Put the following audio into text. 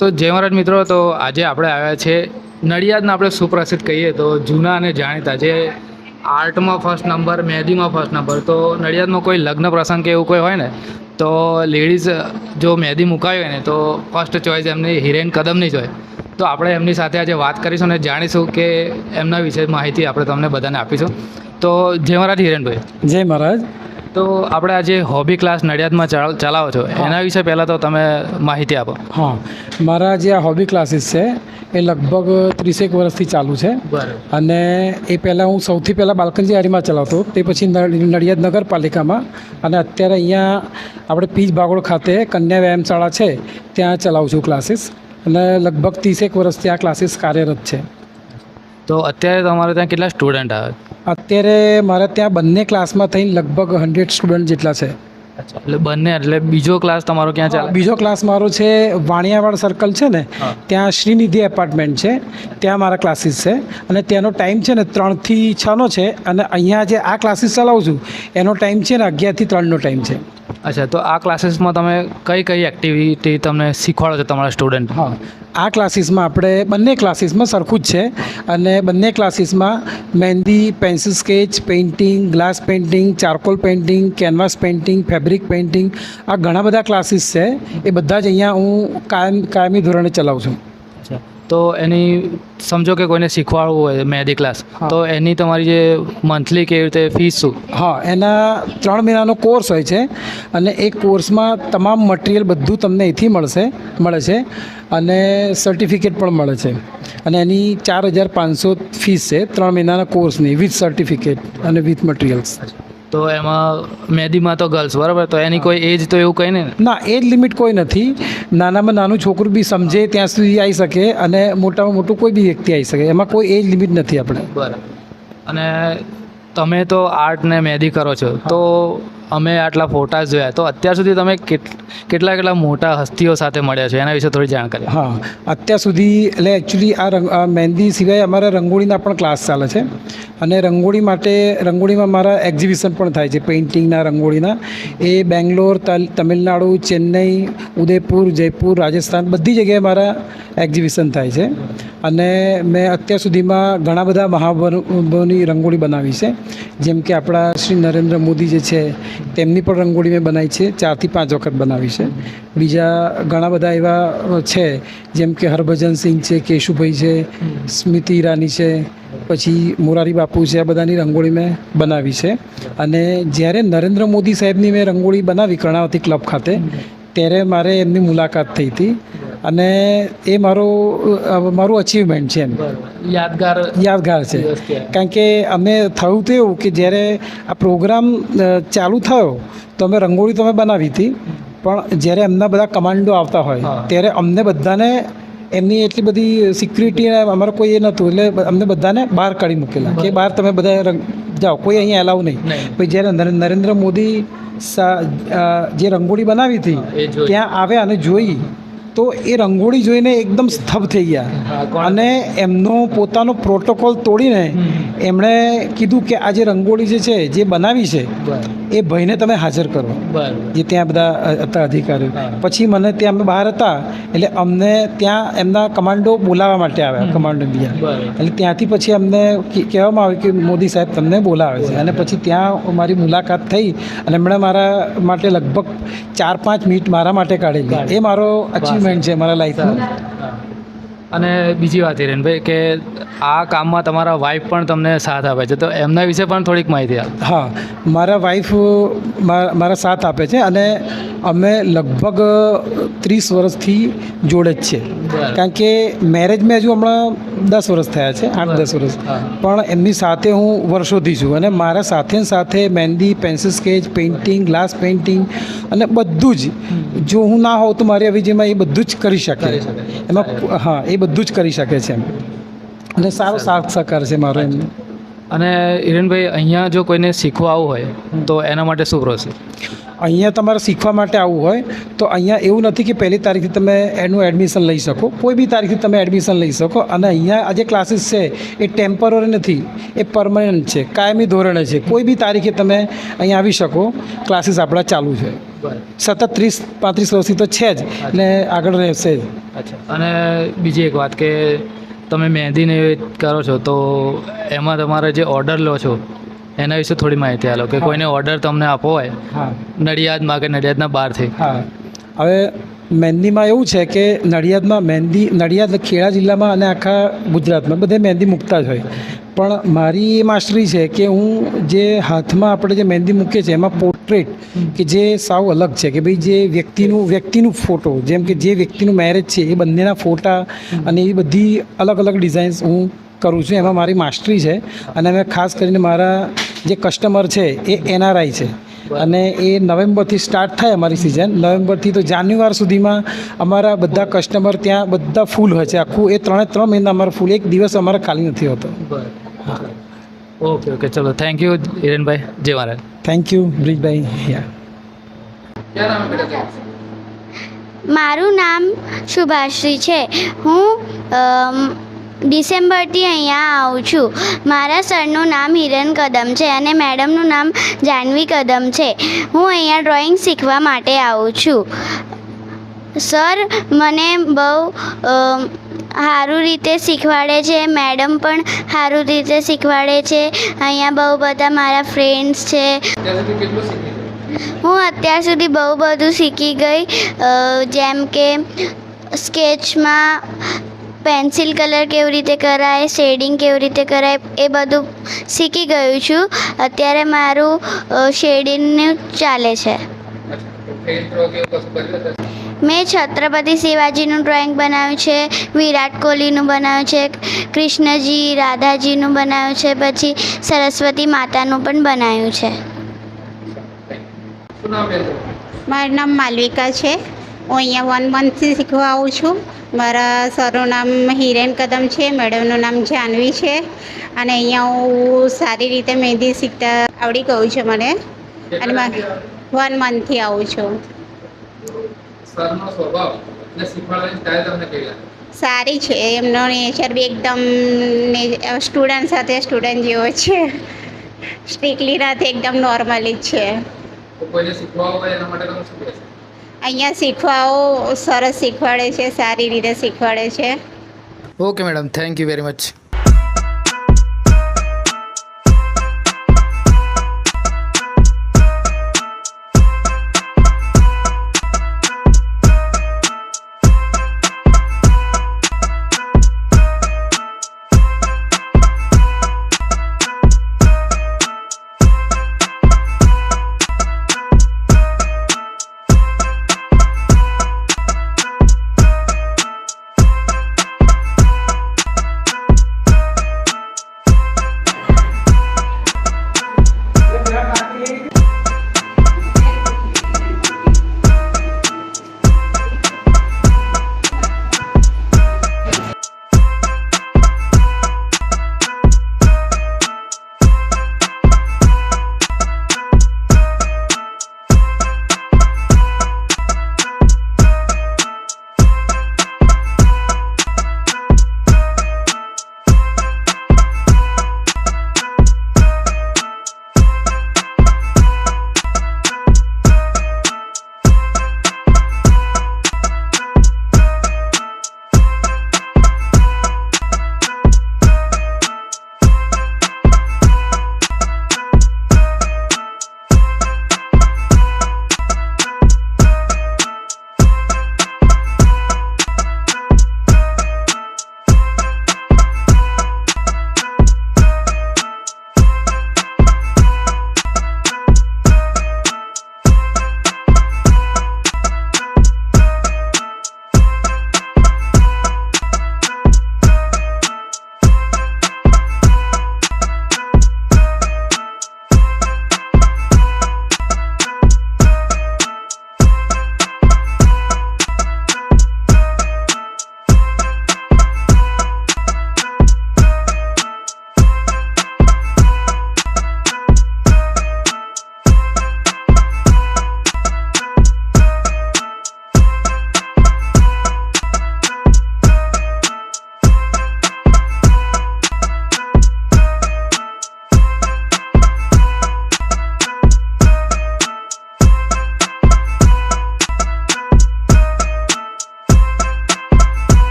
તો જય મહારાજ મિત્રો, તો આજે આપણે આવ્યા છે નડિયાદના, આપણે સુપ્રસિદ્ધ કહીએ તો જૂના અને જાણીતા, જે આર્ટમાં ફર્સ્ટ નંબર, મહેંદીમાં ફર્સ્ટ નંબર. તો નડિયાદમાં કોઈ લગ્ન પ્રસંગ કે એવું કોઈ હોય ને, તો લેડીઝ જો મહેંદી મુકાવી હોય ને, તો ફર્સ્ટ ચોઈસ એમની હિરેન કદમની જ હોય. તો આપણે એમની સાથે આજે વાત કરીશું અને જાણીશું કે એમના વિશે માહિતી આપણે તમને બધાને આપીશું. તો જય મહારાજ હિરેનભાઈ. જય મહારાજ. તો આપણે આજે હોબી ક્લાસ નડિયાદમાં ચલાવો છો, એના વિશે પહેલાં તો તમે માહિતી આપો. હા, મારા જે આ હોબી ક્લાસીસ છે એ લગભગ 30 વર્ષથી ચાલુ છે. બરાબર. અને એ પહેલાં હું સૌથી પહેલાં બાલ્કનજી હારીમાં ચલાવતો, તે પછી નડિયાદ નગરપાલિકામાં, અને અત્યારે અહીંયા આપણે પીજ ભાગોળ ખાતે કન્યા વ્યાયામશાળા છે ત્યાં ચલાવું છું ક્લાસીસ. અને લગભગ 30 વર્ષથી આ ક્લાસીસ કાર્યરત છે. તો અત્યારે તમારે ત્યાં કેટલા સ્ટુડન્ટ આવે? અત્યારે મારે ત્યાં બંને ક્લાસમાં થઈને લગભગ 100 સ્ટુડન્ટ જેટલા છે. એટલે બંને, એટલે બીજો ક્લાસ તમારો ક્યાં ચાલે? બીજો ક્લાસ મારો છે વાણિયાવાડ સર્કલ છે ને, ત્યાં શ્રીનિધિ એપાર્ટમેન્ટ છે, ત્યાં મારા ક્લાસીસ છે. અને ત્યાંનો ટાઈમ છે ને 3 થી 6નો છે. અને અહીંયા જે આ ક્લાસીસ ચલાવું છું એનો ટાઈમ છે ને 11 થી 3નો ટાઈમ છે. અચ્છા, તો આ ક્લાસીસમાં તમે કઈ કઈ એક્ટિવિટી તમને શીખવાડો છો તમારા સ્ટુડન્ટ? હા, આ ક્લાસીસમાં આપણે બંને ક્લાસીસમાં સરખું જ છે. અને બંને ક્લાસીસમાં mehndi, pencil sketch, painting, glass painting, charcoal painting, canvas painting, fabric painting, આ ઘણા બધા ક્લાસીસ છે. એ બધા જ અહીંયા હું કાયમી ધોરણે ચલાવું છું. અચ્છા, તો એની સમજો કે કોઈને શીખવાડવું હોય મહેંદી ક્લાસ, તો એની તમારી જે મંથલી કેવી રીતે ફીસ શું? હા, એના 3 મહિનાનો કોર્સ હોય છે. અને એ કોર્સમાં તમામ મટીરિયલ બધું તમને અહીંથી મળે છે. અને સર્ટિફિકેટ પણ મળે છે. અને એની 4500 ફીસ છે 3 મહિનાના કોર્સની, વિથ સર્ટિફિકેટ અને વિથ મટીરિયલ્સ. તો એમાં મહેંદીમાં તો ગર્લ્સ, બરાબર, તો એની કોઈ એજ તો એવું કંઈ નહીં ને? ના, એજ લિમિટ કોઈ નથી. નાનામાં નાનું છોકરું બી સમજે ત્યાં સુધી આવી શકે, અને મોટામાં મોટું કોઈ બી વ્યક્તિ આવી શકે. એમાં કોઈ એજ લિમિટ નથી આપણે. બરાબર. અને તમે તો આર્ટ ને મહેંદી કરો છો, તો અમે આટલા ફોટાસ જોયા, તો અત્યાર સુધી તમે કેટલા મોટા હસ્તીઓ સાથે મળ્યા છો, એના વિશે થોડી જાણકારી. હા, અત્યાર સુધી એટલે એકચ્યુઅલી આ મહેંદી સિવાય અમારા રંગોળીના પણ ક્લાસ ચાલે છે. અને રંગોળીમાં મારા એક્ઝિબિશન પણ થાય છે, પેઇન્ટિંગના, રંગોળીના. એ બેંગ્લોર, તમિલનાડુ, ચેન્નઈ, ઉદયપુર, જયપુર, રાજસ્થાન, બધી જગ્યાએ મારા એક્ઝિબિશન થાય છે. અને મેં અત્યાર સુધીમાં ઘણા બધા મહાનુભાવોની રંગોળી બનાવી છે. જેમ કે આપણા શ્રી નરેન્દ્ર મોદી જે છે તેમની પણ રંગોળી મેં બનાવી છે, 4 થી 5 વખત બનાવી છે. બીજા ઘણા બધા એવા છે, જેમ કે હરભજન સિંહ છે, કેશુભાઈ છે, સ્મૃતિ ઈરાની છે, પછી મોરારી બાપુ છે, આ બધાની રંગોળી મેં બનાવી છે. અને જ્યારે નરેન્દ્ર મોદી સાહેબની મેં રંગોળી બનાવી કર્ણાવતી ક્લબ ખાતે, ત્યારે મારે એમની મુલાકાત થઈ હતી. અને એ મારું અચીવમેન્ટ છે, એમ યાદગાર છે. કારણ કે અમે થયું તો એવું કે જ્યારે આ પ્રોગ્રામ ચાલુ થયો તો અમે રંગોળી તો અમે બનાવી હતી, પણ જ્યારે એમના બધા કમાન્ડો આવતા હોય ત્યારે અમને બધાને એમની એટલી બધી સિક્યુરિટી અમારે કોઈ એ નહોતું, એટલે અમને બધાને બહાર કાઢી મૂકેલા કે બહાર તમે બધા જાઓ, કોઈ અહીંયા એલાવ નહીં. પછી જ્યારે નરેન્દ્ર મોદી જે રંગોળી બનાવી હતી ત્યાં આવ્યા અને જોઈ, તો એ રંગોળી જોઈને એકદમ સ્તબ્ધ થઈ ગયા. અને એમનો પોતાનો પ્રોટોકોલ તોડીને એમણે કીધું કે આ જે રંગોળી જે છે, જે બનાવી છે, એ ભાઈને તમે હાજર કરો, જે ત્યાં બધા હતા અધિકારીઓ. પછી મને ત્યાં અમે બહાર હતા એટલે અમને ત્યાં એમના કમાન્ડો બોલાવવા માટે આવ્યા, કમાન્ડો બીજા. એટલે ત્યાંથી પછી અમને કહેવામાં આવ્યું કે મોદી સાહેબ તમને બોલાવે છે. અને પછી ત્યાં મારી મુલાકાત થઈ અને એમણે મારા માટે લગભગ 4-5 મિનિટ મારા માટે કાઢેલી. એ મારો અચીવમેન્ટ છે મારા લાઈફનું. અને બીજી વાત હિરેનભાઈ, કે આ કામમાં તમારા વાઈફ પણ તમને સાથ આપે છે, તો એમના વિશે પણ થોડીક માહિતી આપો. હા, મારા વાઈફ મારા સાથ આપે છે. અને અમે લગભગ 30 વર્ષથી જોડે જ છે. કારણ કે મેરેજમાં હજુ હમણાં 10 વર્ષ થયા છે, 8-10 વર્ષ, પણ એમની સાથે હું વર્ષોથી છું. અને મારા સાથે mehndi, pencil sketch, painting, glass painting અને બધું જ, જો હું ના હોઉં તો મારી અવેજીમાં એ બધું જ કરી શકે એમાં. હા, એ બધું જ કરી શકે છે. અને સારો સાથ સહકાર છે મારો એમને. અને હિરેનભાઈ, અહીંયા જો કોઈને શીખવા આવવું હોય તો એના માટે શું પ્રોસેસ? અહીંયા તમારે શીખવા માટે આવવું હોય તો અહીંયા એવું નથી કે 1લી તારીખથી તમે એનું એડમિશન લઈ શકો, કોઈ બી તારીખથી તમે એડમિશન લઈ શકો. અને અહીંયા આ જે ક્લાસીસ છે એ ટેમ્પરરી નથી, એ પરમનન્ટ છે, કાયમી ધોરણે છે. કોઈ બી તારીખે તમે અહીંયા આવી શકો, ક્લાસીસ આપણા ચાલુ છે. સતત 30-35 વર્ષથી તો છે જ ને આગળ રહેશે જ. અચ્છા, અને બીજી એક વાત કે તમે મહેંદીને કરો છો તો એમાં તમારે જે ઓર્ડર લો છો એના વિશે થોડી માહિતી આપો કે કોઈને ઓર્ડર તમને આપવો હોય હા નડિયાદમાં કે નડિયાદના બહારથી. હા હવે મહેંદીમાં એવું છે કે નડિયાદમાં નડિયાદ ખેડા જિલ્લામાં અને આખા ગુજરાતમાં બધે મહેંદી મૂકતા જ હોય, પણ મારી એ માસ્ટરી છે કે હું જે હાથમાં આપણે જે મહેંદી મૂકીએ છીએ એમાં પોર્ટ્રેટ કે જે સાવ અલગ છે કે ભાઈ જે વ્યક્તિનું ફોટો, જેમ કે જે વ્યક્તિનું મેરેજ છે એ બંનેના ફોટા અને એ બધી અલગ અલગ ડિઝાઇન્સ હું કરું છું. એમાં મારી માસ્ટરી છે અને મેં ખાસ કરીને મારા જે કસ્ટમર છે એ NRI છે અને એ નવેમ્બરથી સ્ટાર્ટ થાય અમારી સિઝન. નવેમ્બરથી તો જાન્યુઆરી સુધીમાં અમારા બધા કસ્ટમર ત્યાં બધા ફૂલ હોય છે. આખું એ 3 મહિના અમારા ફૂલ, એક દિવસ અમારા ખાલી નથી હોતો. ઓકે ઓકે, ચલો થેન્ક યુ હિરેનભાઈ. જય મહારાજ. Thank you બ્રિજભાઈ. મારું નામ શુભાશ્રી છે. હું ડિસેમ્બરથી અહીંયા આવું છું. મારા સરનું નામ હિરેન કદમ છે અને મેડમનું નામ જાહ્નવી કદમ છે. હું અહીંયા ડ્રોઈંગ શીખવા માટે આવું છું. સર મને બહુ સારું રીતે શીખવાડે છે, મેડમ પણ સારું રીતે શીખવાડે છે. અહીંયા બહુ બધા મારા ફ્રેન્ડ્સ છે. હું અત્યાર સુધી બહુ બધું શીખી ગઈ, જેમ કે સ્કેચમાં પેન્સિલ કલર કેવી રીતે કરાય, શેડિંગ કેવી રીતે કરાય, એ બધું શીખી ગયું છું. અત્યારે મારું શેડિંગનું ચાલે છે. મેં છત્રપતિ શિવાજીનું ડ્રોઈંગ બનાવ્યું છે, વિરાટ કોહલીનું બનાવ્યું છે, કૃષ્ણજી રાધાજીનું બનાવ્યું છે, પછી સરસ્વતી માતાનું પણ બનાવ્યું છે. મારું નામ માલવિકા છે. હું અહીંયા 1 મંથથી શીખવા આવું છું. મારા સરનું નામ હિરેન કદમ છે, મેડમનું નામ જાહ્નવી છે અને અહીંયા હું સારી રીતે મહેંદી શીખતા આવડી ગયું છે મને, અને 1 મંથથી આવું છું. સારી છે, એમનો નેચર બી એકદમ સ્ટુડન્ટ સાથે સ્ટુડન્ટ જેવો છે. સ્ટ્રિકલી નથી, એકદમ નોર્મલી જ છે. અહીંયા શીખવાઓ સરસ શીખવાડે છે, સારી રીતે શીખવાડે છે. Okay madam, thank you very much.